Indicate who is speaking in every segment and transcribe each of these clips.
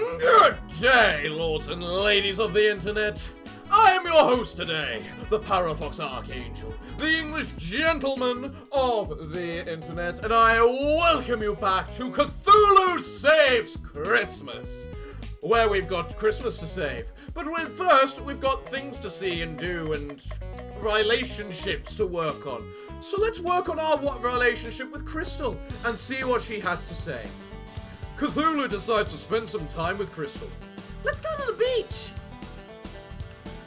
Speaker 1: Good day, lords and ladies of the internet. I am your host today, the Parafox Archangel, the English gentleman of the internet, and I welcome you back to Cthulhu Saves Christmas, where we've got Christmas to save. But first, we've got things to see and do and relationships to work on. So let's work on our relationship with Crystal and see what she has to say. Cthulhu decides to spend some time with Crystal.
Speaker 2: Let's go to the beach!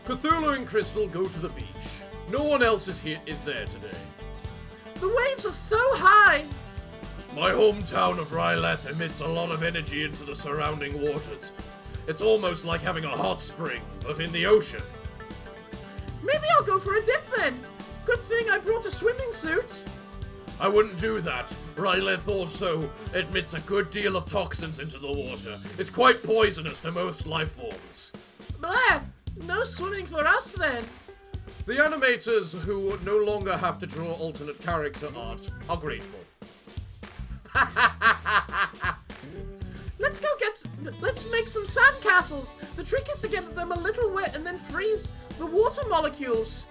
Speaker 1: Cthulhu and Crystal go to the beach. No one else is there today.
Speaker 2: The waves are so high!
Speaker 1: My hometown of Ryleth emits a lot of energy into the surrounding waters. It's almost like having a hot spring, but in the ocean.
Speaker 2: Maybe I'll go for a dip then. Good thing I brought a swimming suit.
Speaker 1: I wouldn't do that. Ryleth also emits a good deal of toxins into the water. It's quite poisonous to most life forms.
Speaker 2: Blah! No swimming for us then.
Speaker 1: The animators who no longer have to draw alternate character art are grateful.
Speaker 2: Let's make some sandcastles. The trick is to get them a little wet and then freeze the water molecules.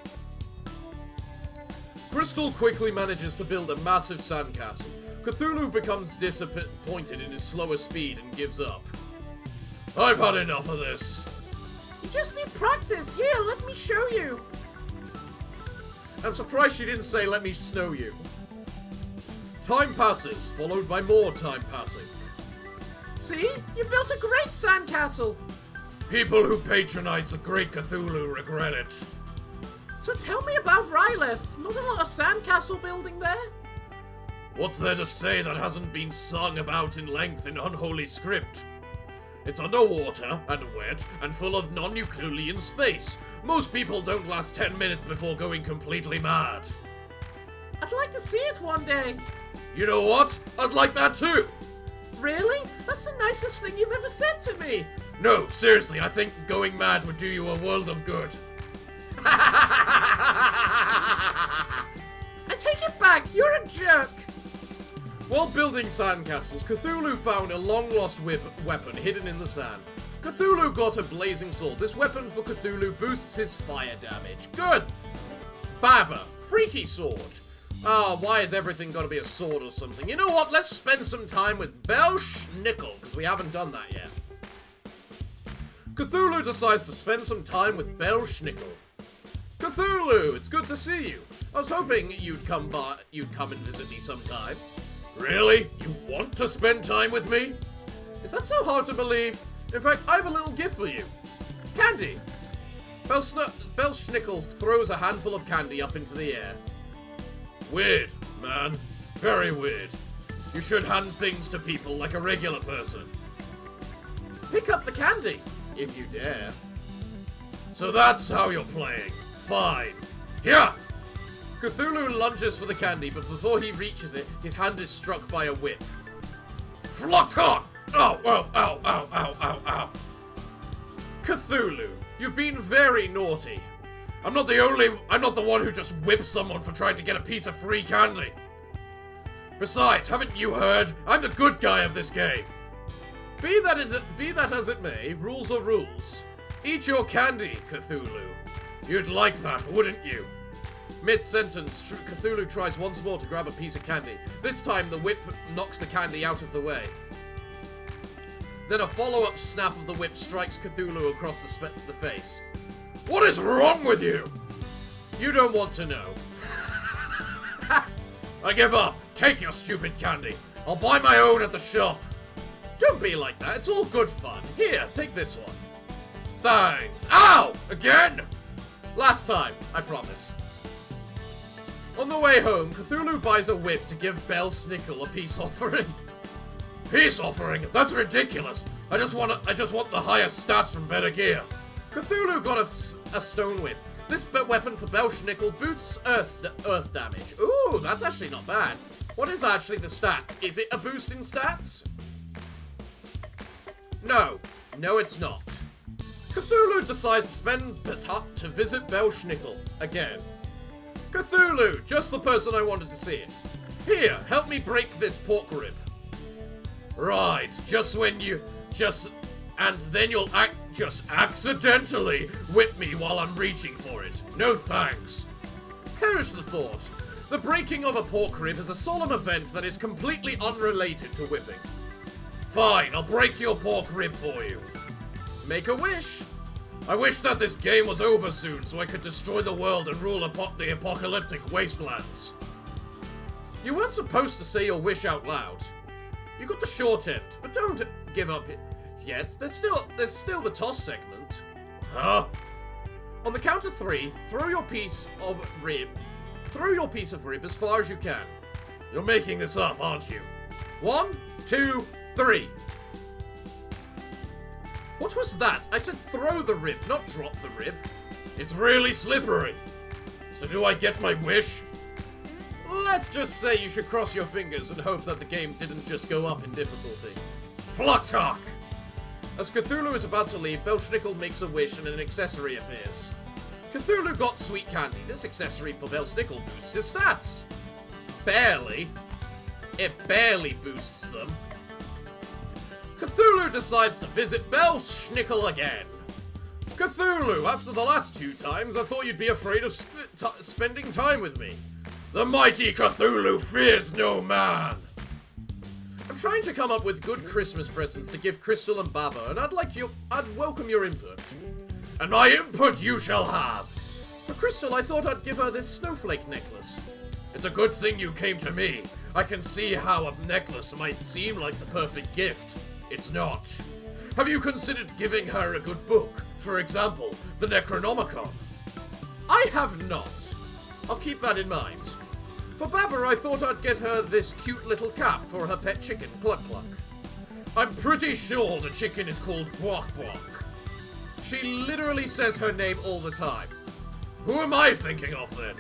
Speaker 1: Crystal quickly manages to build a massive sandcastle. Cthulhu becomes disappointed in his slower speed and gives up. I've had enough of this.
Speaker 2: You just need practice. Here, let me show you.
Speaker 1: I'm surprised she didn't say let me snow you. Time passes, followed by more time passing.
Speaker 2: See? You built a great sandcastle.
Speaker 1: People who patronize the great Cthulhu regret it.
Speaker 2: So tell me about Ryleth. Not a lot of sandcastle building there?
Speaker 1: What's there to say that hasn't been sung about in length in unholy script? It's underwater, and wet, and full of non-Euclidean space. Most people don't last 10 minutes before going completely mad.
Speaker 2: I'd like to see it one day.
Speaker 1: You know what? I'd like that too.
Speaker 2: Really? That's the nicest thing you've ever said to me.
Speaker 1: No, seriously, I think going mad would do you a world of good.
Speaker 2: I take it back, you're a jerk!
Speaker 1: While building sandcastles, Cthulhu found a long-lost weapon hidden in the sand. Cthulhu got a blazing sword. This weapon for Cthulhu boosts his fire damage. Good! Baba, freaky sword. Why has everything got to be a sword or something? You know what, let's spend some time with Belschnickel, because we haven't done that yet. Cthulhu decides to spend some time with Belschnickel. Cthulhu, it's good to see you. I was hoping you'd come and visit me sometime. Really? You want to spend time with me? Is that so hard to believe? In fact, I have a little gift for you. Candy! Belschnickel throws a handful of candy up into the air. Weird, man. Very weird. You should hand things to people like a regular person. Pick up the candy, if you dare. So that's how you're playing. Fine. Here! Cthulhu lunges for the candy, but before he reaches it, his hand is struck by a whip. Flocka! Ow, ow, ow, ow, ow, ow, ow. Cthulhu, you've been very naughty. I'm not the one who just whips someone for trying to get a piece of free candy. Besides, haven't you heard? I'm the good guy of this game. Be that as it may, rules are rules. Eat your candy, Cthulhu. You'd like that, wouldn't you? Mid-sentence, Cthulhu tries once more to grab a piece of candy. This time, the whip knocks the candy out of the way. Then a follow-up snap of the whip strikes Cthulhu across the face. What is wrong with you? You don't want to know. I give up. Take your stupid candy. I'll buy my own at the shop. Don't be like that. It's all good fun. Here, take this one. Thanks. Ow! Again? Last time, I promise. On the way home, Cthulhu buys a whip to give Belschnickel a peace offering. Peace offering? That's ridiculous. I just want the highest stats from better gear. Cthulhu got a stone whip. This weapon for Belschnickel boosts earth damage. Ooh, that's actually not bad. What is actually the stats? Is it a boost in stats? No. No, it's not. Cthulhu decides to spend Batat to visit Belschnickel again. Cthulhu, just the person I wanted to see it. Here, help me break this pork rib. Right, just And then you'll just accidentally whip me while I'm reaching for it. No thanks. Perish the thought. The breaking of a pork rib is a solemn event that is completely unrelated to whipping. Fine, I'll break your pork rib for you. Make a wish. I wish that this game was over soon so I could destroy the world and rule the apocalyptic wastelands. You weren't supposed to say your wish out loud. You got the short end, but don't give up yet. There's still the toss segment. Huh? On the count of 3, throw your piece of rib as far as you can. You're making this up, aren't you? 1, 2, 3. What was that? I said throw the rib, not drop the rib. It's really slippery. So do I get my wish? Let's just say you should cross your fingers and hope that the game didn't just go up in difficulty. Fluktalk! As Cthulhu is about to leave, Belschnickel makes a wish and an accessory appears. Cthulhu got sweet candy. This accessory for Belschnickel boosts his stats. Barely. It barely boosts them. Cthulhu decides to visit Belschnickel again. Cthulhu, after the last 2 times, I thought you'd be afraid of spending time with me. The mighty Cthulhu fears no man. I'm trying to come up with good Christmas presents to give Crystal and Baba, and I'd welcome your input. And my input you shall have. For Crystal, I thought I'd give her this snowflake necklace. It's a good thing you came to me. I can see how a necklace might seem like the perfect gift. It's not. Have you considered giving her a good book? For example, the Necronomicon? I have not. I'll keep that in mind. For Baba, I thought I'd get her this cute little cap for her pet chicken, Cluck Cluck. I'm pretty sure the chicken is called Bwok Bwok. She literally says her name all the time. Who am I thinking of then?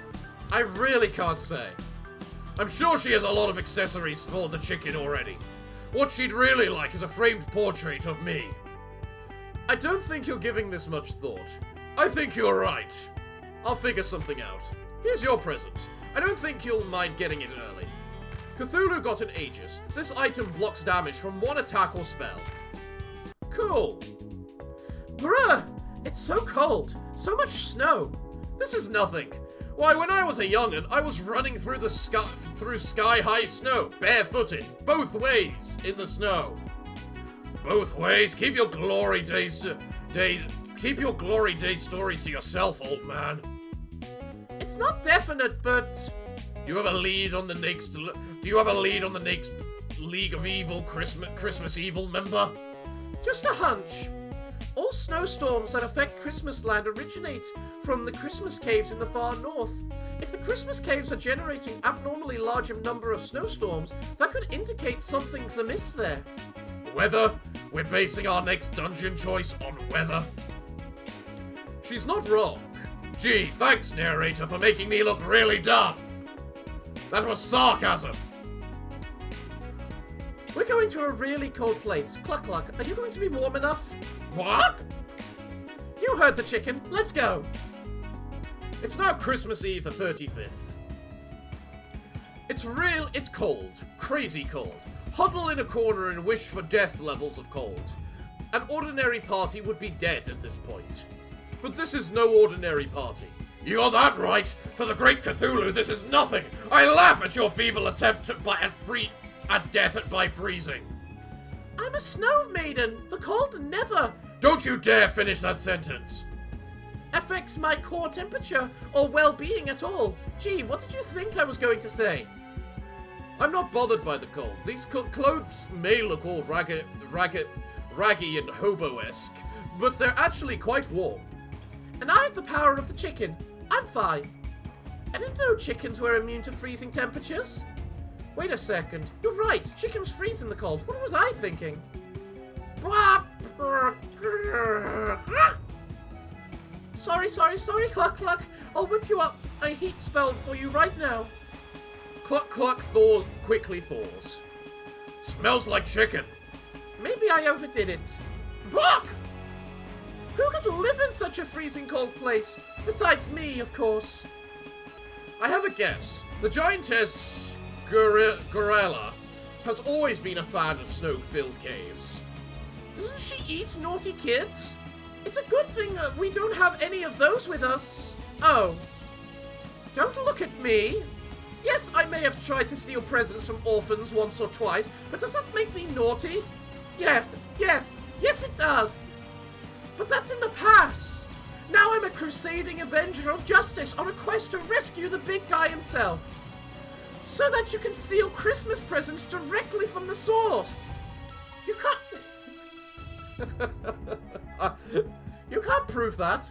Speaker 1: I really can't say. I'm sure she has a lot of accessories for the chicken already. What she'd really like is a framed portrait of me. I don't think you're giving this much thought. I think you're right. I'll figure something out. Here's your present. I don't think you'll mind getting it early. Cthulhu got an Aegis. This item blocks damage from 1 attack or spell. Cool. Bruh! It's so cold. So much snow. This is nothing. Why, when I was a young'un, I was running through sky-high snow, barefooted, both ways in the snow. Both ways? Keep your glory days stories to yourself, old man.
Speaker 2: It's not definite, but...
Speaker 1: Do you have a lead on the next League of Evil Christmas Evil member?
Speaker 2: Just a hunch. All snowstorms that affect Christmas land originate from the Christmas caves in the far north. If the Christmas caves are generating abnormally large number of snowstorms, that could indicate something's amiss there.
Speaker 1: Weather? We're basing our next dungeon choice on weather? She's not wrong. Gee, thanks, narrator, for making me look really dumb. That was sarcasm.
Speaker 2: We're going to a really cold place. Cluck Cluck, are you going to be warm enough?
Speaker 1: What?
Speaker 2: You heard the chicken. Let's go.
Speaker 1: It's now Christmas Eve the 35th. It's cold. Crazy cold. Huddle in a corner and wish for death levels of cold. An ordinary party would be dead at this point. But this is no ordinary party. You got that right. To the great Cthulhu, this is nothing. I laugh at your feeble attempt at death by freezing.
Speaker 2: I'm a snow maiden. The cold never...
Speaker 1: Don't you dare finish that sentence.
Speaker 2: Affects my core temperature or well-being at all. Gee, what did you think I was going to say?
Speaker 1: I'm not bothered by the cold. These clothes may look all raggy and hobo-esque, but they're actually quite warm.
Speaker 2: And I have the power of the chicken. I'm fine. I didn't know chickens were immune to freezing temperatures. Wait a second. You're right. Chickens freeze in the cold. What was I thinking? Sorry, Cluck Cluck. I'll whip you up a heat spell for you right now.
Speaker 1: Cluck Cluck quickly thaws. Smells like chicken.
Speaker 2: Maybe I overdid it. Block! Who could live in such a freezing cold place? Besides me, of course.
Speaker 1: I have a guess. The giantess Gorilla has always been a fan of snow-filled caves.
Speaker 2: Doesn't she eat naughty kids? It's a good thing that we don't have any of those with us. Oh. Don't look at me. Yes, I may have tried to steal presents from orphans once or twice, but does that make me naughty? Yes, it does. But that's in the past. Now I'm a crusading avenger of justice on a quest to rescue the big guy himself. So that you can steal Christmas presents directly from the source. You can't... You can't prove that.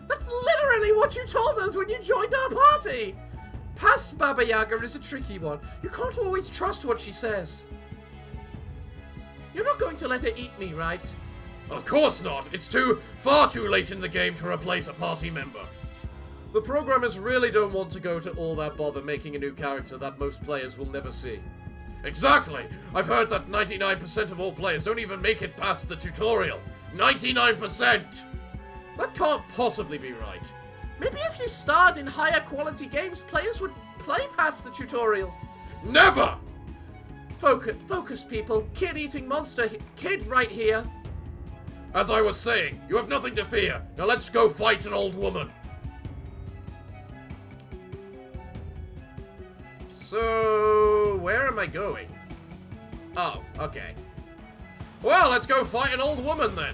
Speaker 2: That's literally what you told us when you joined our party. Past Baba Yaga is a tricky one. You can't always trust what she says. You're not going to let her eat me, right?
Speaker 1: Of course not. It's far too late in the game to replace a party member.
Speaker 2: The programmers really don't want to go to all that bother making a new character that most players will never see.
Speaker 1: Exactly. I've heard that 99% of all players don't even make it past the tutorial. 99%!
Speaker 2: That can't possibly be right. Maybe if you starred in higher quality games, players would play past the tutorial.
Speaker 1: Never!
Speaker 2: Focus, people. Kid-eating monster. Kid right here.
Speaker 1: As I was saying, you have nothing to fear. Now let's go fight an old woman.
Speaker 2: So, where am I going? Oh, okay.
Speaker 1: Well, let's go fight an old woman then.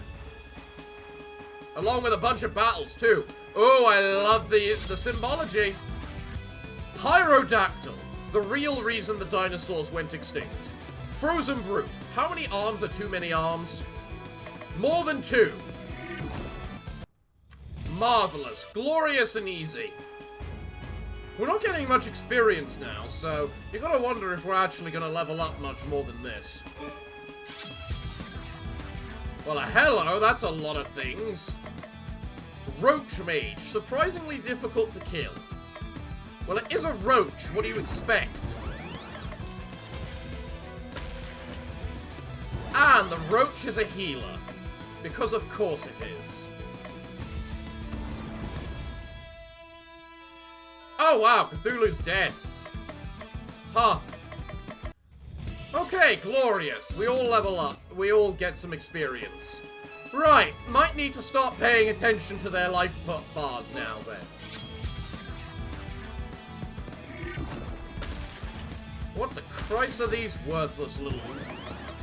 Speaker 1: Along with a bunch of battles too. Oh, I love the symbology. Pyrodactyl, the real reason the dinosaurs went extinct. Frozen brute. How many arms are too many arms? More than 2. Marvelous, glorious and easy. We're not getting much experience now, so you gotta wonder if we're actually gonna level up much more than this. Well, hello, that's a lot of things. Roach Mage, surprisingly difficult to kill. Well, it is a roach, what do you expect? And the roach is a healer. Because of course it is. Oh wow, Cthulhu's dead. Huh. Okay, glorious. We all level up. We all get some experience. Right, might need to start paying attention to their life bars now then. What the Christ are these worthless little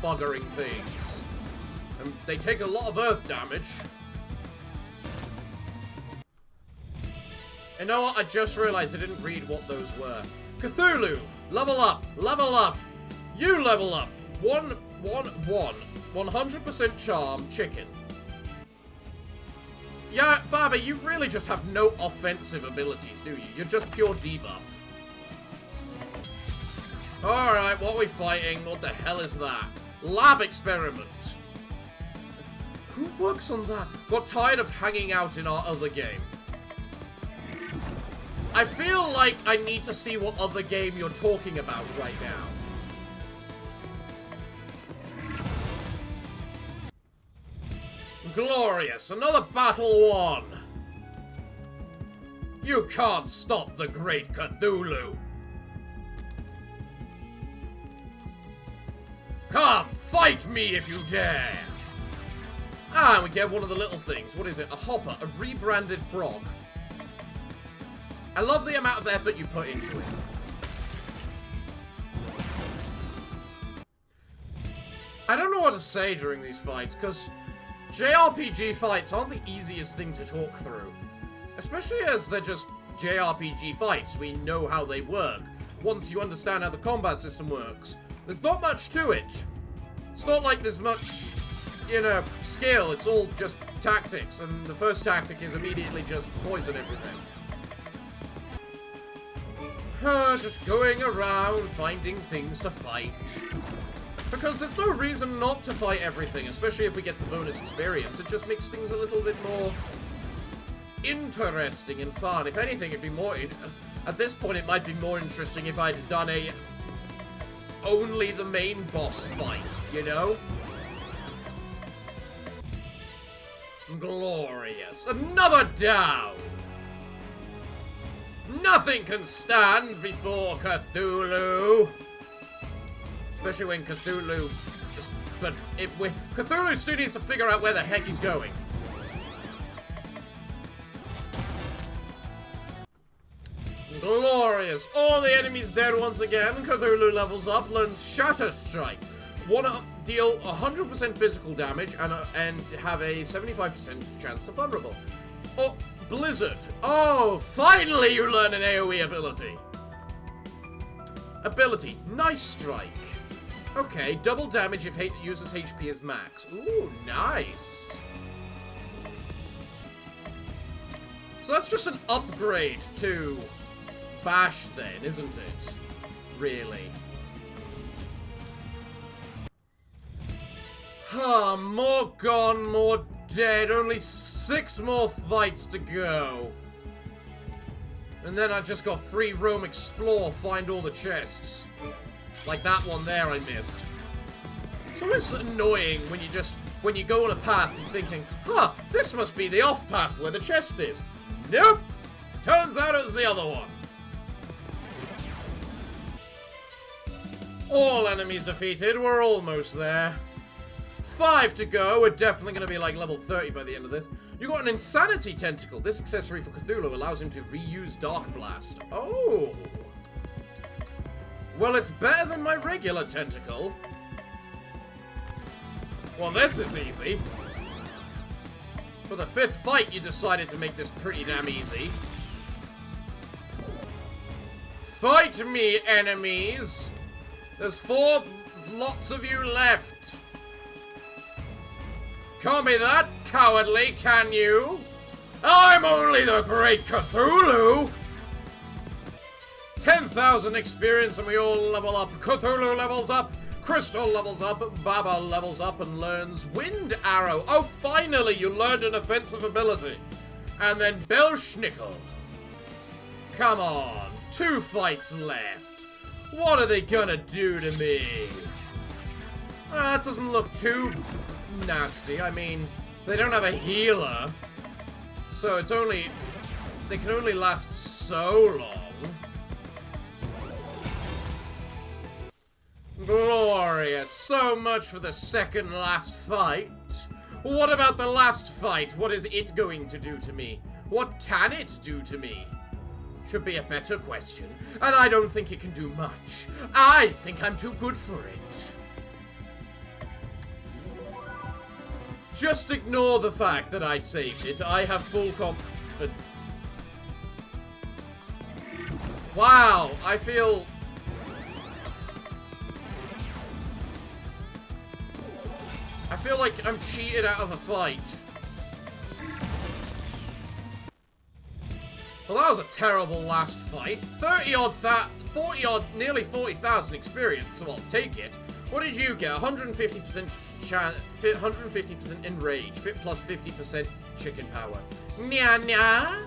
Speaker 1: buggering things? And they take a lot of earth damage. You know what? I just realized I didn't read what those were. Cthulhu! Level up! Level up! You level up! 100% charm chicken. Yeah, Baba, you really just have no offensive abilities, do you? You're just pure debuff. Alright, what are we fighting? What the hell is that? Lab experiment. Who works on that? Got tired of hanging out in our other game. I feel like I need to see what other game you're talking about right now. Glorious, another battle won. You can't stop the great Cthulhu. Come, fight me if you dare. Ah, we get one of the little things. What is it? A hopper, a rebranded frog. I love the amount of effort you put into it. I don't know what to say during these fights, because JRPG fights aren't the easiest thing to talk through. Especially as they're just JRPG fights. We know how they work. Once you understand how the combat system works, there's not much to it. It's not like there's much, you know, skill. It's all just tactics, and the first tactic is immediately just poison everything. Just going around finding things to fight. Because there's no reason not to fight everything, especially if we get the bonus experience. It just makes things a little bit more interesting and fun. If anything, it'd be more... At this point, it might be more interesting if I'd done a... only the main boss fight, you know? Glorious. Another down! Nothing can stand before Cthulhu! Especially when Cthulhu just but Cthulhu still needs to figure out where the heck he's going. Glorious. All the enemies dead once again. Cthulhu levels up, learns Shatter Strike. Deal 100% physical damage and have a 75% chance to vulnerable. Oh, Blizzard. Oh, finally you learn an AoE ability. Ability, Nice Strike. Okay, double damage if uses HP as max. Ooh, nice. So that's just an upgrade to Bash then, isn't it? Really. Ah, more gone, more dead. Only 6 more fights to go. And then I just got free roam, explore, find all the chests. Like that one there I missed. It's always annoying when you go on a path and thinking, huh, this must be the off path where the chest is. Nope! Turns out it was the other one. All enemies defeated, we're almost there. 5 to go, we're definitely going to be like level 30 by the end of this. You got an Insanity Tentacle. This accessory for Cthulhu allows him to reuse Dark Blast. Oh! Well, it's better than my regular tentacle. Well, this is easy. For the 5th fight, you decided to make this pretty damn easy. Fight me, enemies! There's 4 lots of you left. Can't be that cowardly, can you? I'm only the great Cthulhu! 10,000 experience and we all level up. Cthulhu levels up, Crystal levels up, Baba levels up and learns Wind Arrow. Oh, finally you learned an offensive ability. And then Belschnickel. Come on, 2 fights left. What are they gonna do to me? That doesn't look too nasty. I mean, they don't have a healer, so they can only last so long. Glorious. So much for the second last fight. What about the last fight? What is it going to do to me? What can it do to me? Should be a better question, and I don't think it can do much. I think I'm too good for it. Just ignore the fact that I saved it. I have full confidence. Wow, I feel like I'm cheated out of a fight. Well, that was a terrible last fight. 40 odd, nearly 40,000 experience, so I'll take it. What did you get? 150% chance, 150% enrage, plus 50% chicken power. Nya nya.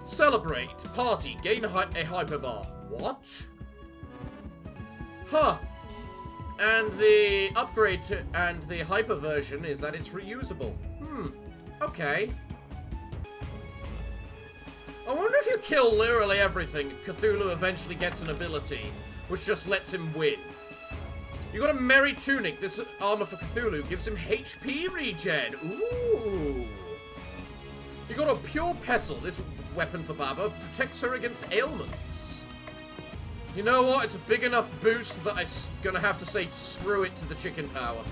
Speaker 1: Celebrate. Party. Gain a hyperbar. What? Huh. And the upgrade to and the hyper version is that it's reusable. Okay. I wonder if you kill literally everything, Cthulhu eventually gets an ability, which just lets him win. You got a Merry Tunic. This armor for Cthulhu gives him HP regen. Ooh. You got a Pure Pestle. This weapon for Baba protects her against ailments. You know what? It's a big enough boost that I'm gonna have to say screw it to the chicken power.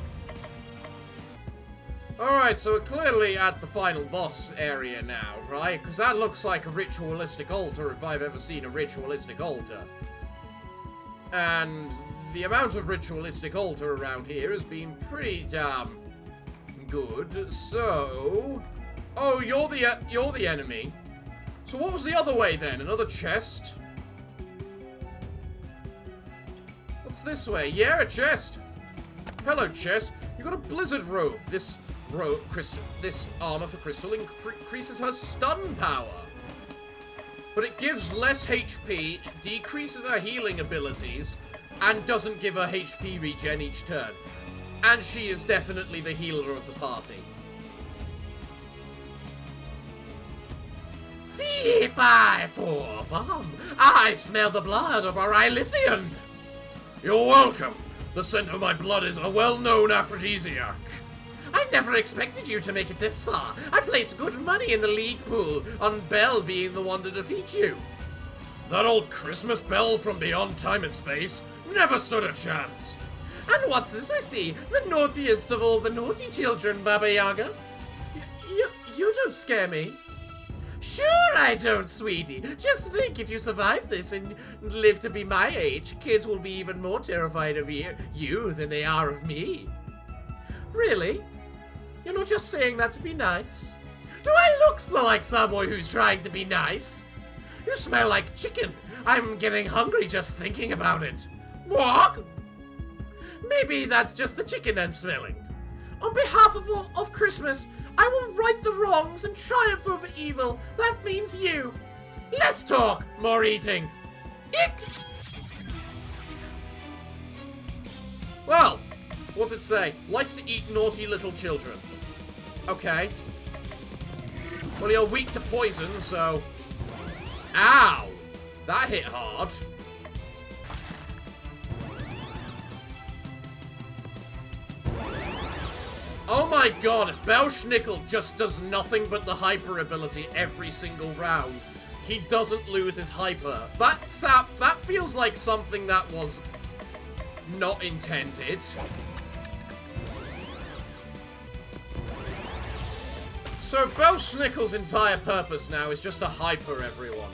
Speaker 1: Alright, so we're clearly at the final boss area now, right? Because that looks like a ritualistic altar if I've ever seen a ritualistic altar. And the amount of ritualistic altar around here has been pretty damn good. So, oh, you're the enemy. So what was the other way then? Another chest? What's this way? Yeah, a chest. Hello, chest. You got a blizzard robe. This armor for Crystal increases her stun power. But it gives less HP, decreases her healing abilities, and doesn't give her HP regen each turn. And she is definitely the healer of the party. Fee, fi, fo, fum. I smell the blood of a Rylithian. You're welcome. The scent of my blood is a well-known aphrodisiac.
Speaker 2: I never expected you to make it this far. I placed good money in the league pool on Belle being the one to defeat you.
Speaker 1: That old Christmas bell from beyond time and space never stood a chance.
Speaker 2: And what's this I see? The naughtiest of all the naughty children, Baba Yaga. You don't scare me. Sure I don't, sweetie. Just think, if you survive this and live to be my age, kids will be even more terrified of you than they are of me. Really? You're not just saying that to be nice? Do I look so like someone who's trying to be nice? You smell like chicken. I'm getting hungry just thinking about it. What? Maybe that's just the chicken I'm smelling. On behalf of Christmas, I will right the wrongs and triumph over evil. That means you. Less talk, more eating. Ick!
Speaker 1: Well, what's it say? Likes to eat naughty little children. Okay. Well, you're weak to poison, so... Ow! That hit hard. Oh my god, if Belschnickel just does nothing but the hyper ability every single round, he doesn't lose his hyper. That feels like something that was not intended. So Belschnickel's entire purpose now is just to hyper everyone.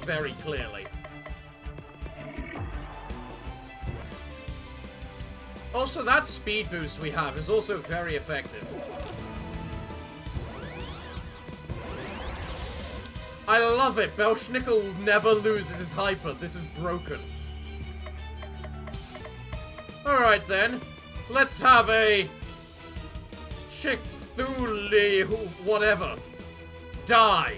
Speaker 1: Very clearly. Also, that speed boost we have is also very effective. I love it. Belschnickel never loses his hyper. This is broken. Alright then. Let's have a... Cthulhu, whatever. Die.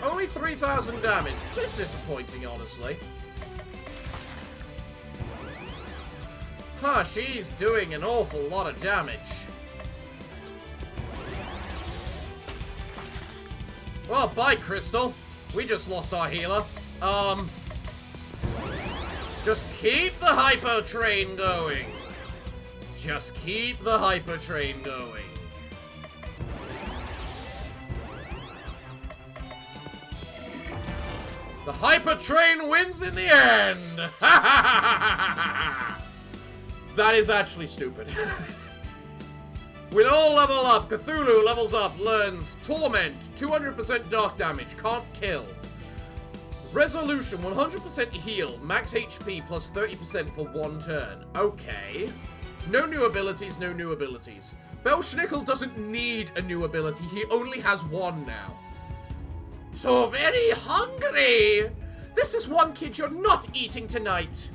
Speaker 1: Only 3,000 damage. Bit disappointing, honestly. Huh, she's doing an awful lot of damage. Well, bye, Crystal. We just lost our healer. Just keep the hyper train going. Just keep the hyper train going. The hyper train wins in the end. Ha ha ha ha ha! That is actually stupid. We'll all level up. Cthulhu levels up, learns Torment, 200% dark damage, can't kill. Resolution, 100% heal, max HP plus 30% for 1 turn. Okay. No new abilities, no new abilities. Belschnickel doesn't need a new ability, he only has 1 now. So very hungry!
Speaker 2: This is one kid you're not eating tonight.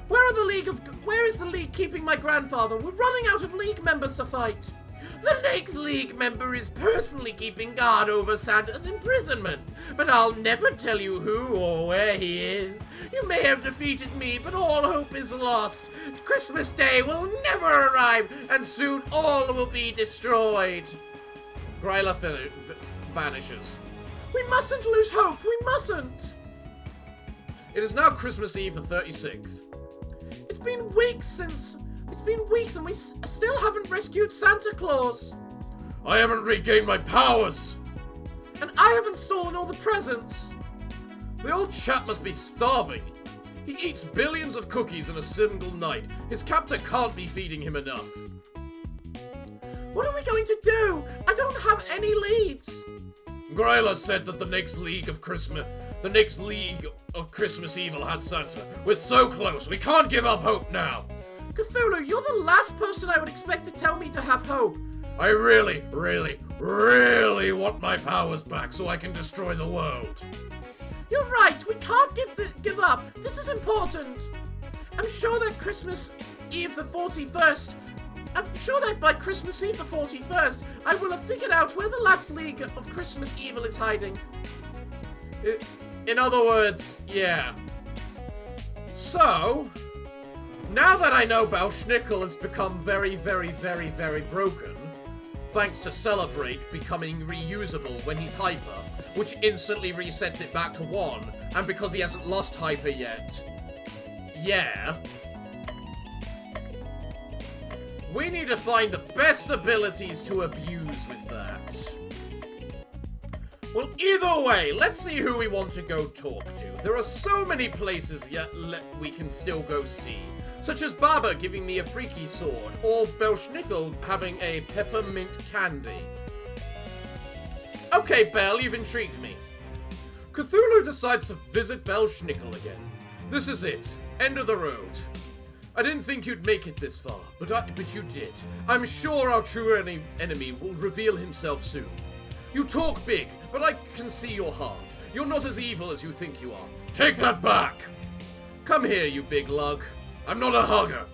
Speaker 2: Where is the League keeping my grandfather? We're running out of League members to fight. The next League member is personally keeping guard over Santa's imprisonment, but I'll never tell you who or where he is. You may have defeated me, but all hope is lost. Christmas Day will never arrive, and soon all will be destroyed.
Speaker 1: Gryla vanishes.
Speaker 2: We mustn't lose hope, we mustn't.
Speaker 1: It is now Christmas Eve the 36th.
Speaker 2: It's been weeks and we still haven't rescued Santa Claus.
Speaker 1: I haven't regained my powers.
Speaker 2: And I haven't stolen all the presents.
Speaker 1: The old chap must be starving. He eats billions of cookies in a single night. His captor can't be feeding him enough.
Speaker 2: What are we going to do? I don't have any leads.
Speaker 1: Gryla said that the next League of Christmas Evil had Santa. We're so close. We can't give up hope now.
Speaker 2: Cthulhu, you're the last person I would expect to tell me to have hope.
Speaker 1: I really, really, really want my powers back so I can destroy the world.
Speaker 2: You're right. We can't give up. This is important. I'm sure that by Christmas Eve the 41st, I will have figured out where the last League of Christmas Evil is hiding.
Speaker 1: In other words, yeah. So, now that I know Belschnickel has become very, very, very, very broken, thanks to Celebrate becoming reusable when he's hyper, which instantly resets it back to 1, and because he hasn't lost hyper yet, Yeah. We need to find the best abilities to abuse with that. Well, either way, let's see who we want to go talk to. There are so many places yet we can still go see. Such as Baba giving me a freaky sword, or Belschnickel having a peppermint candy. Okay, Bell, you've intrigued me. Cthulhu decides to visit Belschnickel again. This is it. End of the road. I didn't think you'd make it this far, but you did. I'm sure our true enemy will reveal himself soon. You talk big, but I can see your heart. You're not as evil as you think you are. Take that back! Come here, you big lug. I'm not a hugger.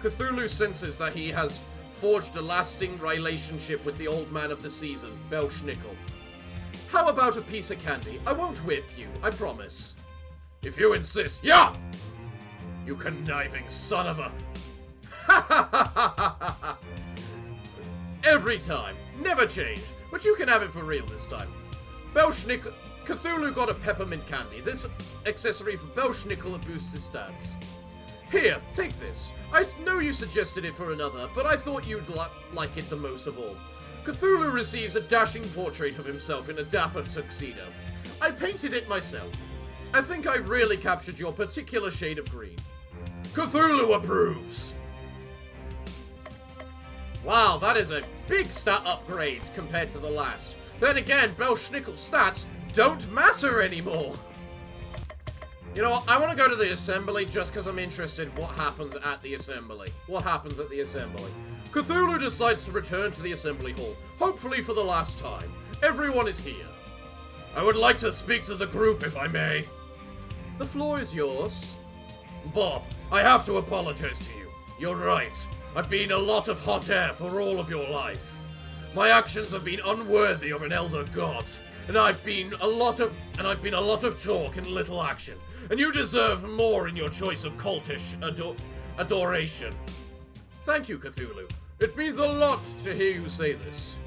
Speaker 1: Cthulhu senses that he has forged a lasting relationship with the old man of the season, Belschnickel. How about a piece of candy? I won't whip you, I promise. If you insist. Yeah! You conniving son of a... Ha ha ha ha ha ha! Every time. Never change. But you can have it for real this time. Cthulhu got a peppermint candy. This accessory for Belschnickel boosts his stats. Here, take this. I know you suggested it for another, but I thought you'd like it the most of all. Cthulhu receives a dashing portrait of himself in a dapper tuxedo. I painted it myself. I think I really captured your particular shade of green. Cthulhu approves! Wow, that is a big stat upgrade compared to the last. Then again, Belschnickel's stats don't matter anymore. You know what, I want to go to the assembly just because I'm interested what happens at the assembly. Cthulhu decides to return to the assembly hall, hopefully for the last time. Everyone is here. I would like to speak to the group, if I may. The floor is yours. Bob, I have to apologize to you. You're right. I've been a lot of hot air for all of your life. My actions have been unworthy of an elder god, and I've been a lot of talk and little action. And you deserve more in your choice of cultish adoration. Thank you, Cthulhu. It means a lot to hear you say this.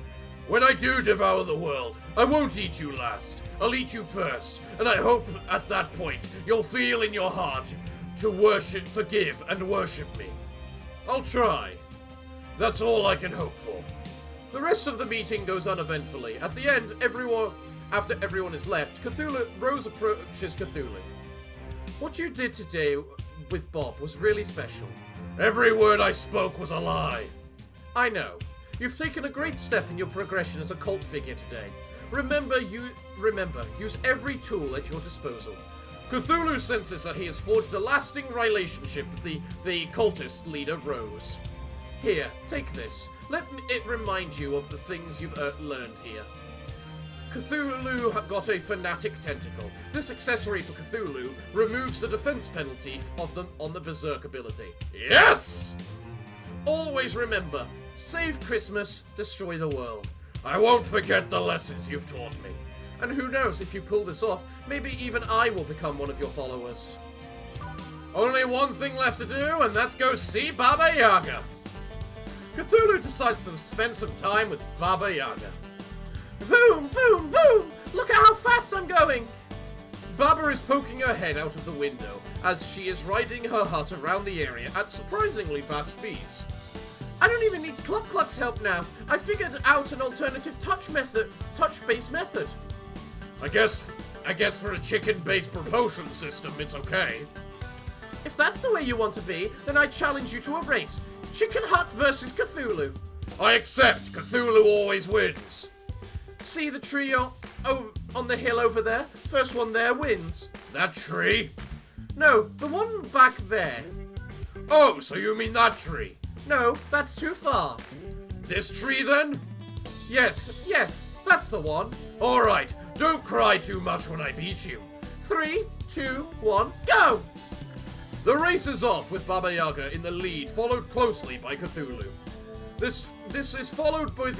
Speaker 1: When I do devour the world, I won't eat you last. I'll eat you first, and I hope at that point you'll feel in your heart to forgive and worship me. I'll try. That's all I can hope for. The rest of the meeting goes uneventfully. At the end, after everyone is left, Rose approaches Cthulhu. What you did today with Bob was really special. Every word I spoke was a lie. I know. You've taken a great step in your progression as a cult figure today. Remember, use every tool at your disposal. Cthulhu senses that he has forged a lasting relationship with the cultist leader, Rose. Here, take this. Let it remind you of the things you've learned here. Cthulhu got a fanatic tentacle. This accessory for Cthulhu removes the defense penalty on the berserk ability. Yes! Always remember, save Christmas, destroy the world. I won't forget the lessons you've taught me. And who knows, if you pull this off, maybe even I will become one of your followers. Only one thing left to do, and that's go see Baba Yaga. Cthulhu decides to spend some time with Baba Yaga. Vroom, vroom, vroom! Look at how fast I'm going! Baba is poking her head out of the window as she is riding her hut around the area at surprisingly fast speeds. I don't even need Cluck Cluck's help now. I figured out an alternative touch-based method. I guess for a chicken-based propulsion system, it's okay. If that's the way you want to be, then I challenge you to a race. Chicken Hut versus Cthulhu. I accept. Cthulhu always wins. See the tree on the hill over there? First one there wins. That tree? No, the one back there. Oh, so you mean that tree? No, that's too far. This tree then? Yes, that's the one. Alright, don't cry too much when I beat you. 3, 2, 1, go! The race is off with Baba Yaga in the lead, followed closely by Cthulhu. This is followed by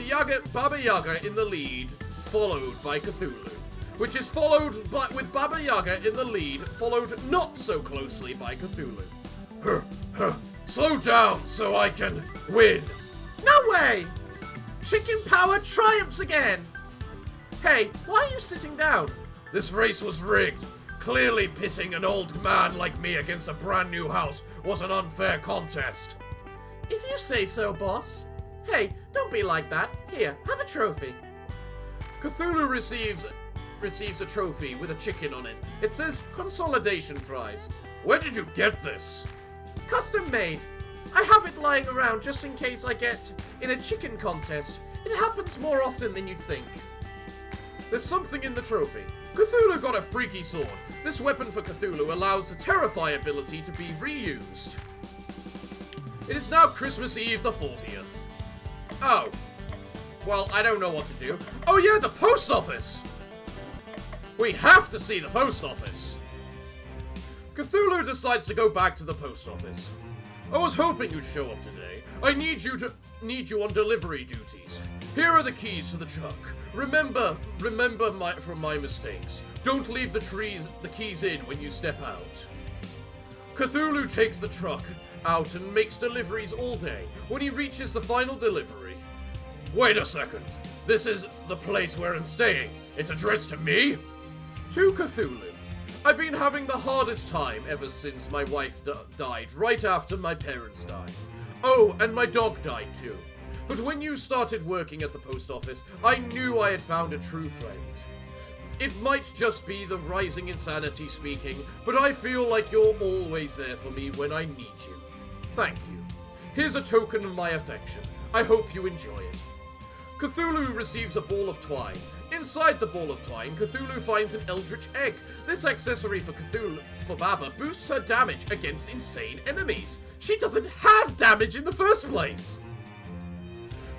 Speaker 1: Baba Yaga in the lead, followed by Cthulhu. Which is followed with Baba Yaga in the lead, followed not so closely by Cthulhu. Slow down so I can win. No way! Chicken power triumphs again! Hey, why are you sitting down? This race was rigged. Clearly pitting an old man like me against a brand new house was an unfair contest.
Speaker 2: If you say so, boss. Hey, don't be like that. Here, have a trophy.
Speaker 1: Cthulhu receives a trophy with a chicken on it. It says Consolidation Prize. Where did you get this?
Speaker 2: Custom made. I have it lying around just in case I get in a chicken contest. It happens more often than you'd think.
Speaker 1: There's something in the trophy. Cthulhu got a freaky sword. This weapon for Cthulhu allows the Terrify ability to be reused. It is now Christmas Eve the 40th. Oh. Well, I don't know what to do. Oh yeah, the post office! We have to see the post office. Cthulhu decides to go back to the post office. I was hoping you'd show up today. I need you on delivery duties. Here are the keys to the truck. Remember from my mistakes. Don't leave the keys in when you step out. Cthulhu takes the truck out and makes deliveries all day. When he reaches the final delivery... Wait a second. This is the place where I'm staying. It's addressed to me? To Cthulhu. I've been having the hardest time ever since my wife died, right after my parents died. Oh, and my dog died too. But when you started working at the post office, I knew I had found a true friend. It might just be the rising insanity speaking, but I feel like you're always there for me when I need you. Thank you. Here's a token of my affection. I hope you enjoy it. Cthulhu receives a ball of twine. Inside the ball of twine, Cthulhu finds an eldritch egg. This accessory for Baba boosts her damage against insane enemies. She doesn't have damage in the first place!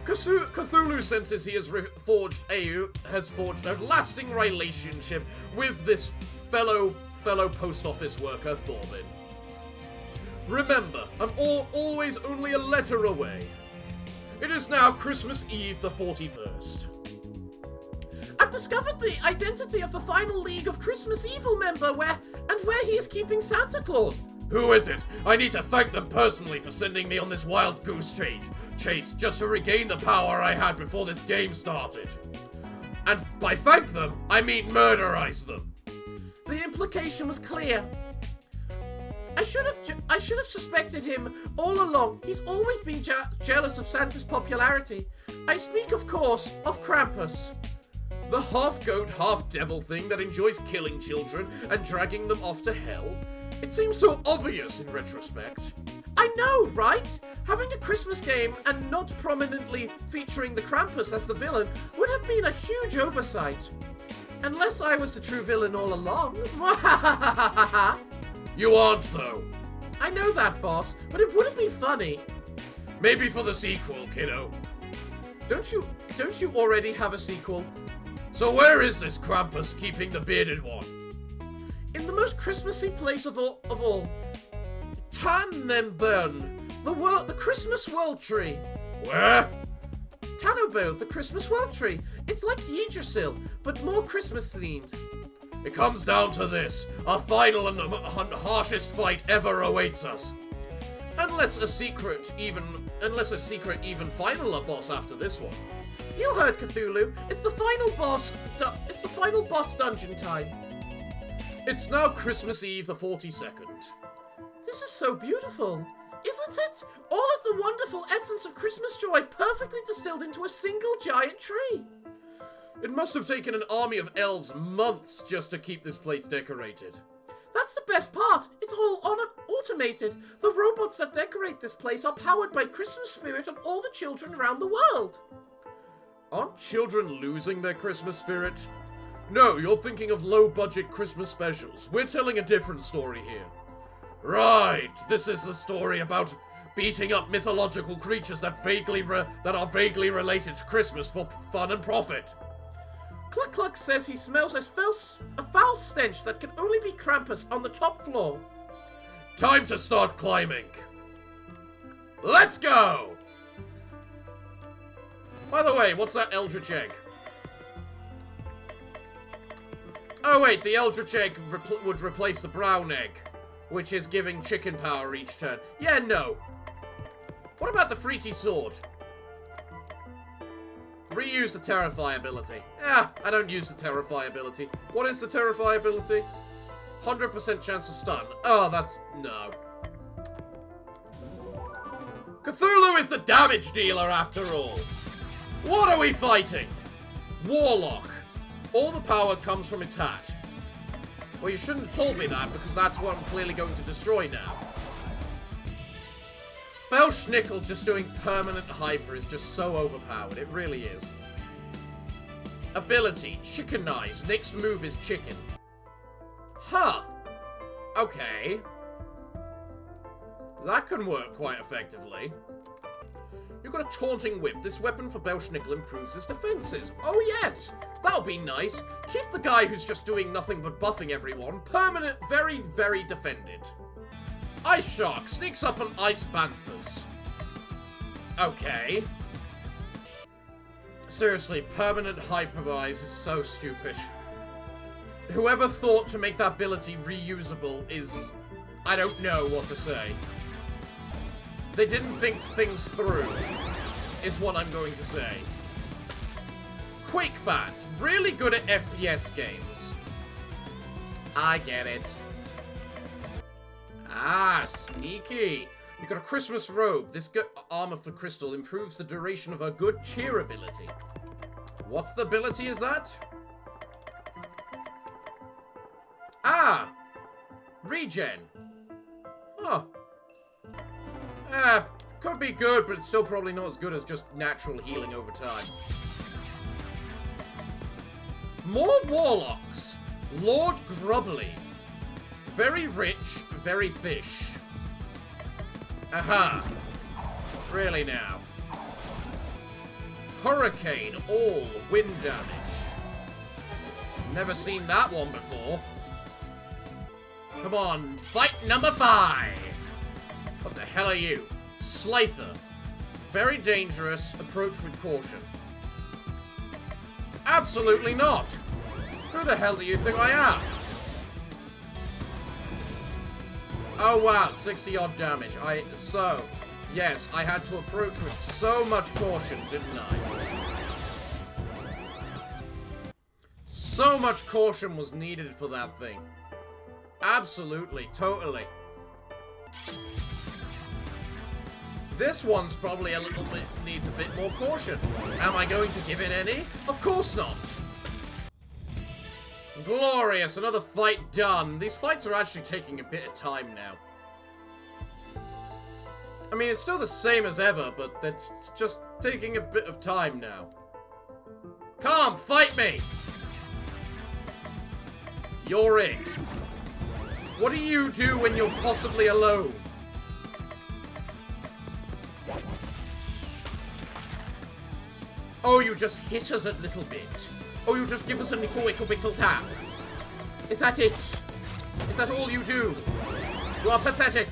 Speaker 1: Cthulhu senses he has forged a lasting relationship with this fellow post office worker, Thorben. Remember, I'm always only a letter away. It is now Christmas Eve the 41st.
Speaker 2: I've discovered the identity of the final League of Christmas Evil member where he is keeping Santa Claus.
Speaker 1: Who is it? I need to thank them personally for sending me on this wild goose chase just to regain the power I had before this game started. And by thank them, I mean murderize them.
Speaker 2: The implication was clear. I should have suspected him all along. He's always been jealous of Santa's popularity. I speak, of course, of Krampus.
Speaker 1: The half-goat, half-devil thing that enjoys killing children and dragging them off to hell? It seems so obvious in retrospect.
Speaker 2: I know, right? Having a Christmas game and not prominently featuring the Krampus as the villain would have been a huge oversight. Unless I was the true villain all along.
Speaker 1: You aren't, though.
Speaker 2: I know that, boss, but it would have been funny.
Speaker 1: Maybe for the sequel, kiddo.
Speaker 2: Don't you already have a sequel?
Speaker 1: So where is this Krampus keeping the bearded one?
Speaker 2: In the most Christmassy place of all. Tannenbaum, the Christmas World Tree.
Speaker 1: Where?
Speaker 2: Tannenbaum, the Christmas World Tree. It's like Yggdrasil, but more Christmas themed.
Speaker 1: It comes down to this. Our final and harshest fight ever awaits us. Unless a secret even final boss after this one.
Speaker 2: You heard Cthulhu. It's the final boss dungeon time.
Speaker 1: It's now Christmas Eve the 42nd.
Speaker 2: This is so beautiful. Isn't it? All of the wonderful essence of Christmas joy perfectly distilled into a single giant tree.
Speaker 1: It must have taken an army of elves months just to keep this place decorated.
Speaker 2: That's the best part. It's all automated. The robots that decorate this place are powered by Christmas spirit of all the children around the world.
Speaker 1: Aren't children losing their Christmas spirit? No, you're thinking of low-budget Christmas specials. We're telling a different story here. Right, this is a story about beating up mythological creatures that are vaguely related to Christmas for fun and profit.
Speaker 2: Cluck Cluck says he smells a foul stench that can only be Krampus on the top floor.
Speaker 1: Time to start climbing. Let's go! By the way, what's that eldritch egg? Oh wait, the eldritch egg would replace the brown egg, which is giving chicken power each turn. Yeah, no. What about the freaky sword? Reuse the Terrify ability. Yeah, I don't use the Terrify ability. What is the Terrify ability? 100% chance to stun. Oh, that's... no. Cthulhu is the damage dealer after all. What are we fighting? Warlock. All the power comes from its hat. Well, you shouldn't have told me that, because that's what I'm clearly going to destroy now. Belschnickel just doing permanent hyper is just so overpowered. It really is. Ability, Chickenize. Next move is chicken. Huh. Okay. That can work quite effectively. You've got a Taunting Whip. This weapon for Belschnickel improves his defenses. Oh yes! That'll be nice. Keep the guy who's just doing nothing but buffing everyone permanent, very, very defended. Ice Shark sneaks up on Ice Banthas. Okay. Seriously, permanent hypervise is so stupid. Whoever thought to make that ability reusable is... I don't know what to say. They didn't think things through, is what I'm going to say. Quick Bat, really good at FPS games. I get it. Ah, sneaky. You got a Christmas robe. This armor for Crystal improves the duration of her good cheer ability. What's the ability is that? Ah! Regen. Huh. Could be good, but it's still probably not as good as just natural healing over time. More Warlocks. Lord Grubbly. Very rich, very fish. Aha. Really now. Hurricane, all wind damage. Never seen that one before. Come on, fight number 5. What the hell are you? Slifer. Very dangerous, approach with caution. Absolutely not. Who the hell do you think I am? Oh wow, 60 odd damage. Yes, I had to approach with so much caution, didn't I? So much caution was needed for that thing. Absolutely, totally. This one's probably a little bit, needs a bit more caution. Am I going to give it any? Of course not. Glorious, another fight done. These fights are actually taking a bit of time now. I mean, it's still the same as ever, but it's just taking a bit of time now. Come, fight me! You're it. What do you do when you're possibly alone? Oh, you just hit us a little bit. Oh, you just give us a little tap. Is that it? Is that all you do? You are pathetic.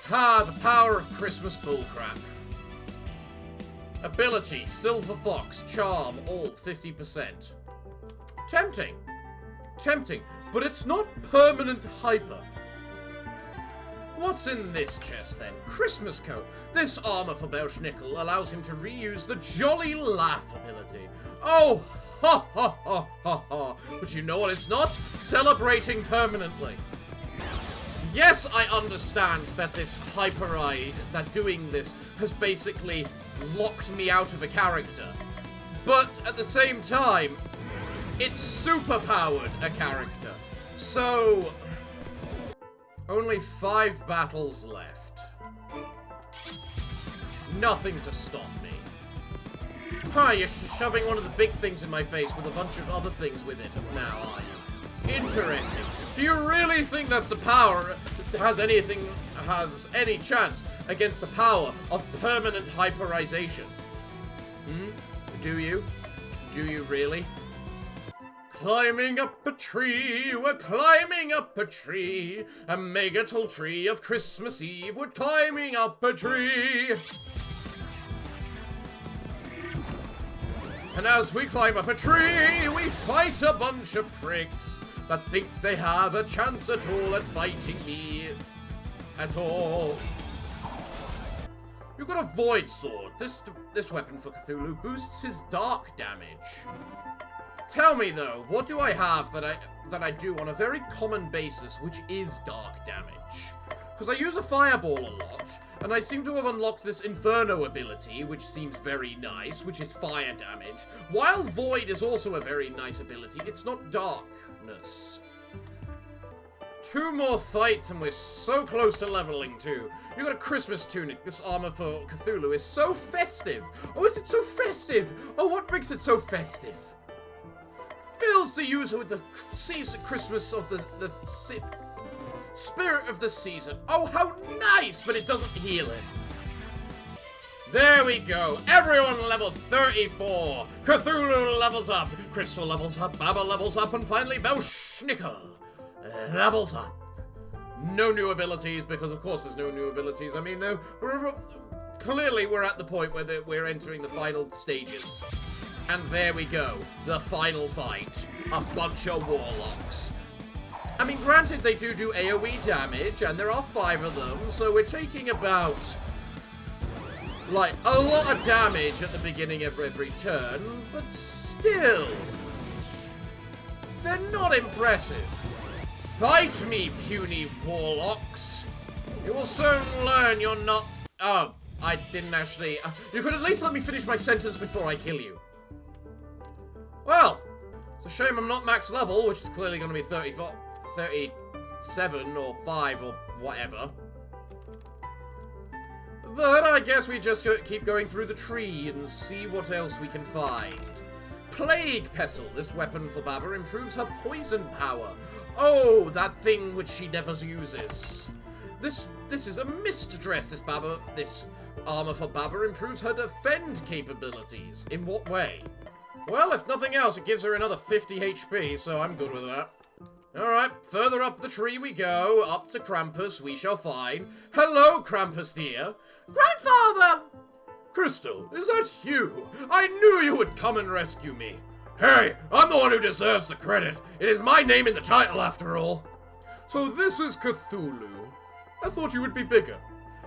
Speaker 1: Ha, the power of Christmas bullcrap. Ability, Silver Fox, Charm, all 50%. Tempting. Tempting, but it's not permanent hyper. What's in this chest, then? Christmas coat. This armor for Belschnickel allows him to reuse the Jolly Laugh ability. Oh, ha ha ha ha ha. But you know what it's not? Celebrating permanently. Yes, I understand that this hyperide, that doing this, has basically locked me out of a character. But at the same time, it's super-powered a character. So... only 5 battles left. Nothing to stop me. Huh, you're shoving one of the big things in my face with a bunch of other things with it now, are you? Interesting. Do you really think that's the power that has any chance against the power of permanent hyperization? Hmm? Do you? Do you really? Climbing up a tree, we're climbing up a tree. A mega tall tree of Christmas Eve, we're climbing up a tree. And as we climb up a tree, we fight a bunch of pricks that think they have a chance at all at fighting me. At all. You've got a Void Sword. This weapon for Cthulhu boosts his dark damage.
Speaker 2: Tell me though, what do I have that I do on a very common basis, which is dark damage? Because I use a fireball a lot, and I seem to have unlocked this Inferno ability, which seems very nice, which is fire damage. Wild Void is also a very nice ability. It's not darkness. 2 more fights, and we're so close to leveling 2. You got a Christmas tunic. This armor for Cthulhu is so festive. Oh, is it so festive? Oh, what makes it so festive? Fills the user with the season, Christmas of the spirit of the season. Oh, how nice! But it doesn't heal it. There we go. Everyone level 34. Cthulhu levels up. Crystal levels up. Baba levels up. And finally, Belschnickel levels up. No new abilities, because of course there's no new abilities. I mean, though, clearly we're at the point where we're entering the final stages. And there we go. The final fight. A bunch of warlocks. I mean, granted, they do AoE damage, and there are 5 of them, so we're taking about, like, a lot of damage at the beginning of every turn, but still, they're not impressive. Fight me, puny warlocks. You will soon learn you're not... Oh, I didn't actually... you could at least let me finish my sentence before I kill you. Well, it's a shame I'm not max level, which is clearly going to be 37 or 5 or whatever. But I guess we just keep going through the tree and see what else we can find. Plague Pestle. This weapon for Baba improves her poison power. Oh, that thing which she never uses. This is a mist dress. This armor for Baba improves her defend capabilities. In what way? Well, if nothing else, it gives her another 50 HP, so I'm good with that. Alright, further up the tree we go, up to Krampus we shall find. Hello, Krampus dear. Grandfather! Crystal, is that you? I knew you would come and rescue me. Hey, I'm the one who deserves the credit. It is my name in the title, after all. So this is Cthulhu. I thought you would be bigger.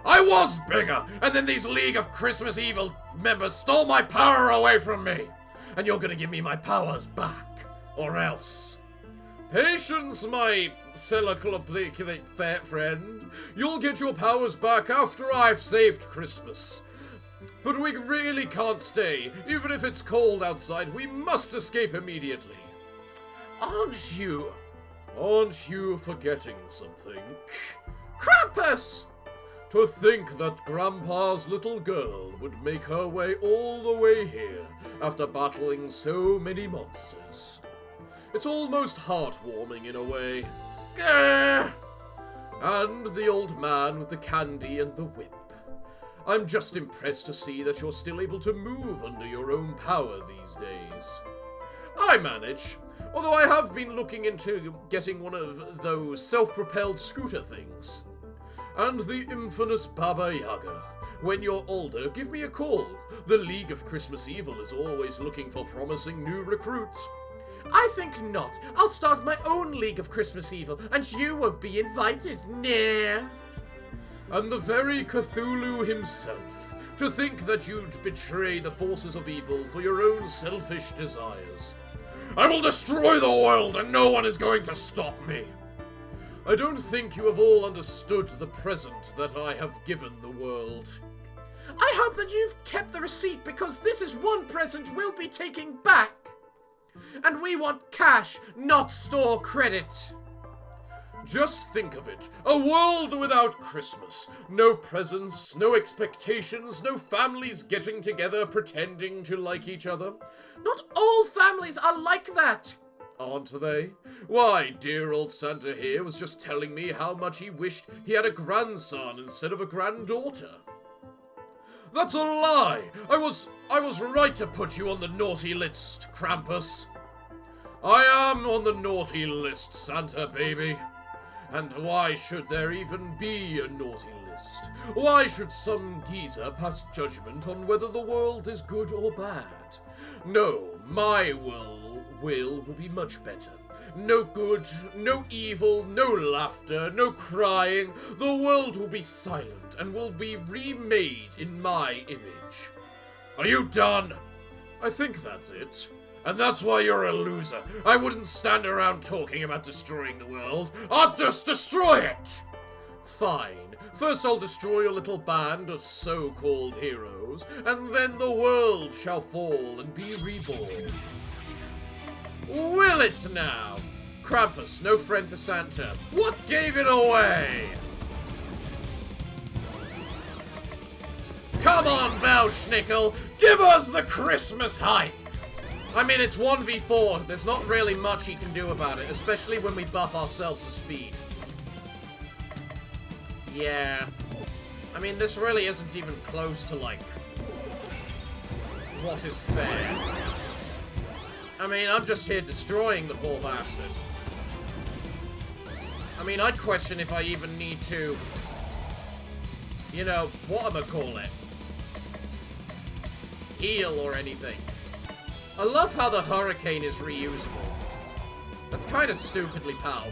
Speaker 2: I was bigger, and then these League of Christmas Evil members stole my power away from me. And you're gonna give me my powers back, or else. Patience, my cellocoloplicate fat friend. You'll get your powers back after I've saved Christmas. But we really can't stay. Even if it's cold outside, we must escape immediately. Aren't you forgetting something? Krampus! To think that Grandpa's little girl would make her way all the way here after battling so many monsters. It's almost heartwarming in a way. Gah! And the old man with the candy and the whip. I'm just impressed to see that you're still able to move under your own power these days. I manage, although I have been looking into getting one of those self-propelled scooter things. And the infamous Baba Yaga. When you're older, give me a call. The League of Christmas Evil is always looking for promising new recruits. I think not. I'll start my own League of Christmas Evil, and you won't be invited. Nah. And the very Cthulhu himself. To think that you'd betray the forces of evil for your own selfish desires. I will destroy the world, and no one is going to stop me. I don't think you have all understood the present that I have given the world. I hope that you've kept the receipt, because this is one present we'll be taking back. And we want cash, not store credit. Just think of it. A world without Christmas. No presents, no expectations, no families getting together pretending to like each other. Not all families are like that. Aren't they? Why, dear old Santa here was just telling me how much he wished he had a grandson instead of a granddaughter. That's a lie! I was right to put you on the naughty list, Krampus. I am on the naughty list, Santa baby. And why should there even be a naughty list? Why should some geezer pass judgment on whether the world is good or bad? No, my will be much better. No good, no evil, no laughter, no crying. The world will be silent and will be remade in my image. Are you done? I think that's it.
Speaker 1: And that's why you're a loser. I wouldn't stand around talking about destroying the world. I'll just destroy it!
Speaker 2: Fine. First I'll destroy your little band of so-called heroes, and then the world shall fall and be reborn. Will it now? Krampus, no friend to Santa. What gave it away? Come on, Belschnickel, give us the Christmas hype! I mean, it's 1v4. There's not really much he can do about it, especially when we buff ourselves with speed. Yeah. I mean, this really isn't even close to, like, what is fair. I mean, I'm just here destroying the poor bastard. I mean, I'd question if I even need to, you know, whatchamacallit, heal or anything. I love how the hurricane is reusable. That's kind of stupidly powerful.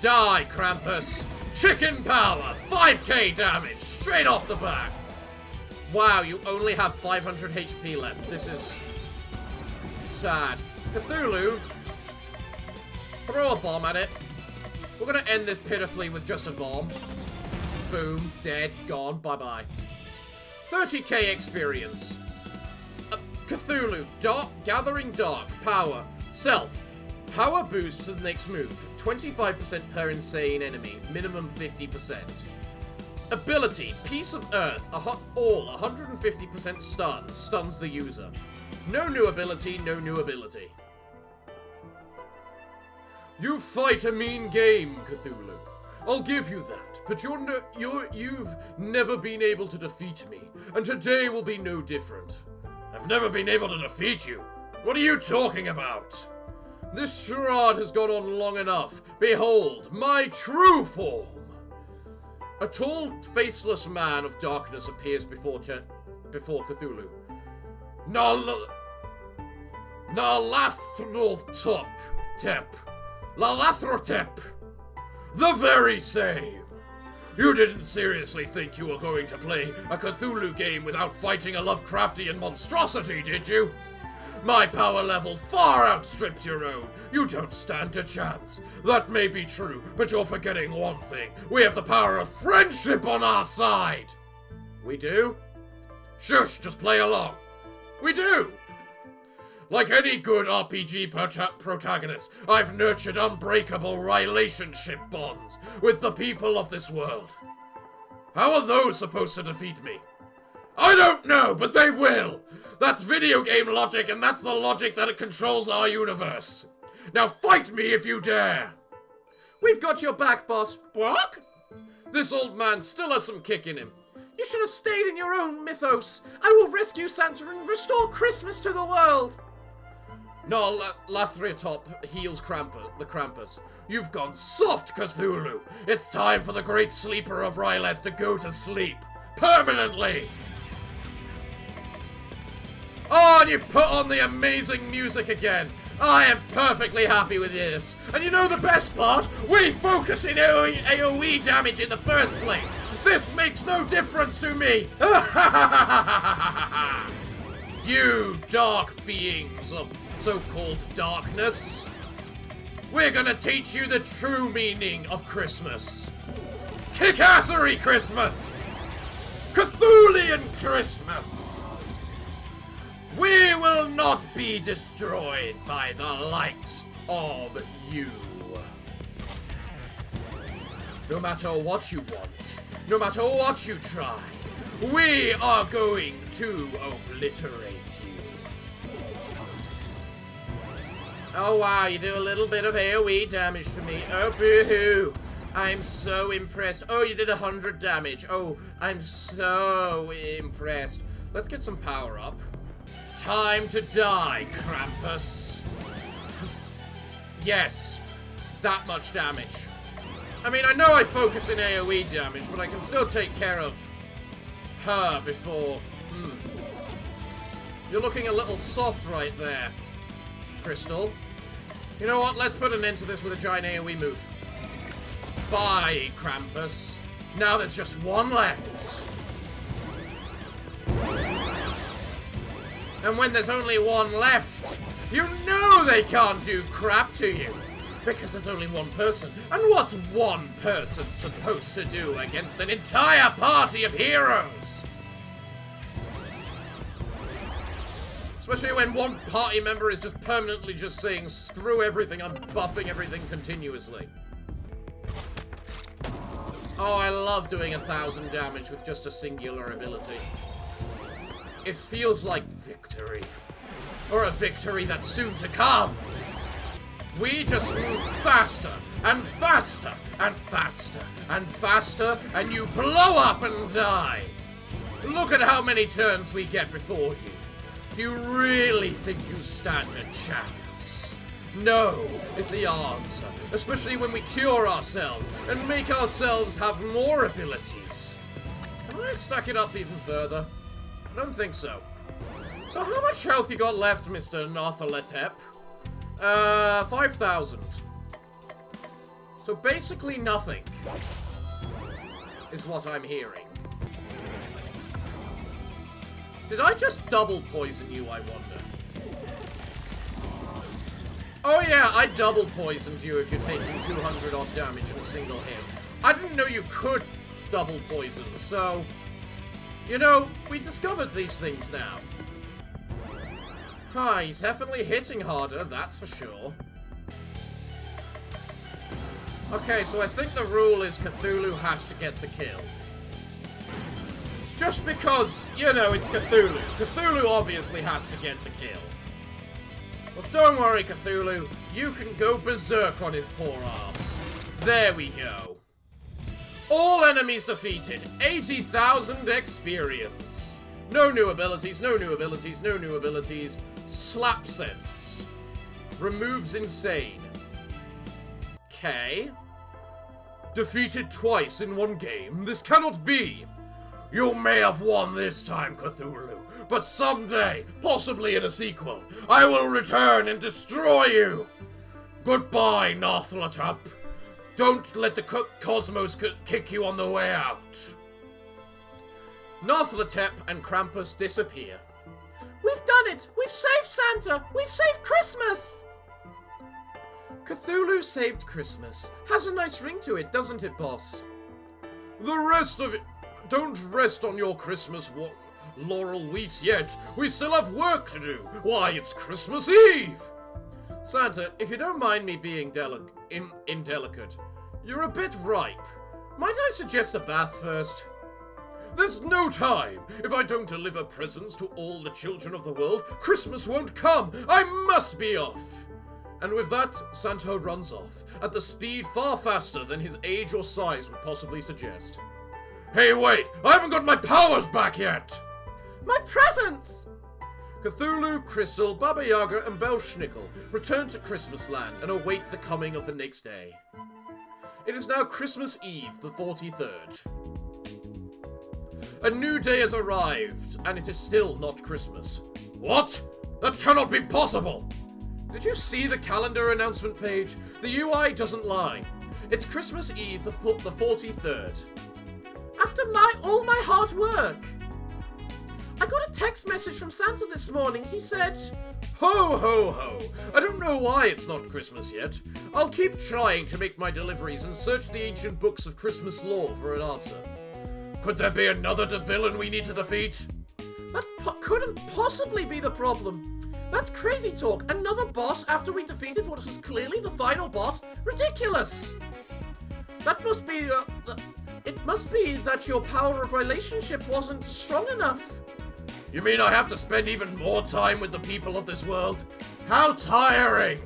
Speaker 2: Die, Krampus! Chicken power! 5k damage! Straight off the bat! Wow, you only have 500 HP left. This is sad. Cthulhu, throw a bomb at it. We're gonna end this pitifully with just a bomb. Boom. Dead. Gone. Bye-bye. 30k experience. Cthulhu. Dark. Gathering Dark. Power. Self. Power boost to the next move. 25% per insane enemy. Minimum 50%. Ability. Piece of Earth. All 150% stun. Stuns the user. No new ability. No new ability. You fight a mean game, Cthulhu. I'll give you that, but you've never been able to defeat me, and today will be no different.
Speaker 1: I've never been able to defeat you. What are you talking about?
Speaker 2: This charade has gone on long enough. Behold, my true form! A tall, faceless man of darkness appears before Cthulhu.
Speaker 1: Lalathrotep. The very same. You didn't seriously think you were going to play a Cthulhu game without fighting a Lovecraftian monstrosity, did you? My power level far outstrips your own. You don't stand a chance. That may be true, but you're forgetting one thing. We have the power of friendship on our side.
Speaker 2: We do?
Speaker 1: Shush, just play along.
Speaker 2: We do!
Speaker 1: Like any good RPG protagonist, I've nurtured unbreakable relationship bonds with the people of this world. How are those supposed to defeat me? I don't know, but they will! That's video game logic, and that's the logic that controls our universe. Now fight me if you dare!
Speaker 2: We've got your back, boss. What? This old man still has some kick in him. You should have stayed in your own mythos. I will rescue Santa and restore Christmas to the world. No, Lathrotop heals the Krampus.
Speaker 1: You've gone soft, Cthulhu. It's time for the great sleeper of Ryleth to go to sleep. Permanently!
Speaker 2: Oh, and you've put on the amazing music again. I am perfectly happy with this. And you know the best part? We focus in AoE damage in the first place. This makes no difference to me. You dark beings of so-called darkness. We're gonna teach you the true meaning of Christmas. Kickassery Christmas! Cthulian Christmas! We will not be destroyed by the likes of you. No matter what you want, no matter what you try, we are going to obliterate you. Oh wow, you do a little bit of AoE damage to me. Oh boo-hoo. I'm so impressed. Oh, you did 100 damage. Oh, I'm so impressed. Let's get some power up. Time to die, Krampus. Yes, that much damage. I mean, I know I focus in AoE damage, but I can still take care of her before... You're looking a little soft right there, Crystal. You know what? Let's put an end to this with a giant AoE move. Bye, Krampus. Now there's just one left.
Speaker 1: And when there's only one left, you know they can't do crap to you. Because there's only one person. And what's one person supposed to do against an entire party of heroes? Especially when one party member is just permanently just saying, screw everything, I'm buffing everything continuously. Oh, I love doing 1,000 damage with just a singular ability. It feels like victory. Or a victory that's soon to come. We just move faster, and faster, and faster, and faster, and you blow up and die. Look at how many turns we get before you. Do you really think you stand a chance? No, is the answer. Especially when we cure ourselves and make ourselves have more abilities. Can I stack it up even further? I don't think so. So how much health you got left, Mr. Narthaletep? 5,000. So basically nothing. Is what I'm hearing. Did I just double poison you, I wonder? Oh yeah, I double poisoned you if you're taking 200 odd damage in a single hit. I didn't know you could double poison, so... You know, we discovered these things now. Huh, he's definitely hitting harder, that's for sure. Okay, so I think the rule is Cthulhu has to get the kill. Just because, you know, it's Cthulhu. Cthulhu obviously has to get the kill. But don't worry, Cthulhu. You can go berserk on his poor ass. There we go. All enemies defeated. 80,000 experience. No new abilities, no new abilities, no new abilities. Slap sense. Removes insane. Okay. Defeated twice in one game. This cannot be. You may have won this time, Cthulhu, but someday, possibly in a sequel, I will return and destroy you. Goodbye, Narthaletep. Don't let the cosmos kick you on the way out. Narthaletep and Krampus disappear.
Speaker 2: We've done it! We've saved Santa! We've saved Christmas!
Speaker 1: Cthulhu saved Christmas. Has a nice ring to it, doesn't it, boss? The rest of it... Don't rest on your Christmas laurel leaves yet. We still have work to do. Why, it's Christmas Eve! Santa, if you don't mind me being indelicate, you're a bit ripe. Might I suggest a bath first? There's no time! If I don't deliver presents to all the children of the world, Christmas won't come! I must be off! And with that, Santa runs off, at the speed far faster than his age or size would possibly suggest. Hey, wait! I haven't got my powers back yet!
Speaker 2: My presents!
Speaker 1: Cthulhu, Crystal, Baba Yaga, and Belschnickel return to Christmas Land and await the coming of the next day. It is now Christmas Eve, the 43rd. A new day has arrived, and it is still not Christmas. What? That cannot be possible! Did you see the calendar announcement page? The UI doesn't lie. It's Christmas Eve, the 43rd.
Speaker 2: After all my hard work. I got a text message from Santa this morning. He said,
Speaker 1: Ho, ho, ho. I don't know why it's not Christmas yet. I'll keep trying to make my deliveries and search the ancient books of Christmas lore for an answer. Could there be another villain we need to defeat?
Speaker 2: That couldn't possibly be the problem. That's crazy talk. Another boss after we defeated what was clearly the final boss? Ridiculous. That must be... It must be that your power of relationship wasn't strong enough.
Speaker 1: You mean I have to spend even more time with the people of this world? How tiring!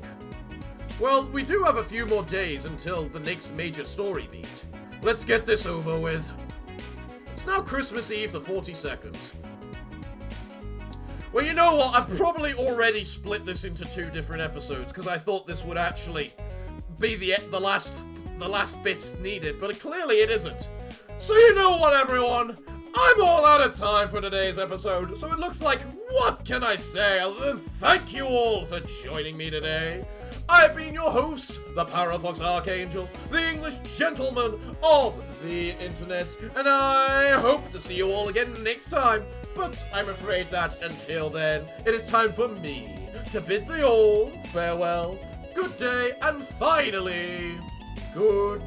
Speaker 1: Well, we do have a few more days until the next major story beat. Let's get this over with. It's now Christmas Eve the 42nd. Well, you know what? I've probably already split this into 2 different episodes because I thought this would actually be the last bits needed, but clearly it isn't. So you know what, everyone? I'm all out of time for today's episode, so it looks like, what can I say other than thank you all for joining me today? I've been your host, the Parafox Archangel, the English gentleman of the internet, and I hope to see you all again next time. But I'm afraid that until then, it is time for me to bid thee all farewell, good day, and finally, good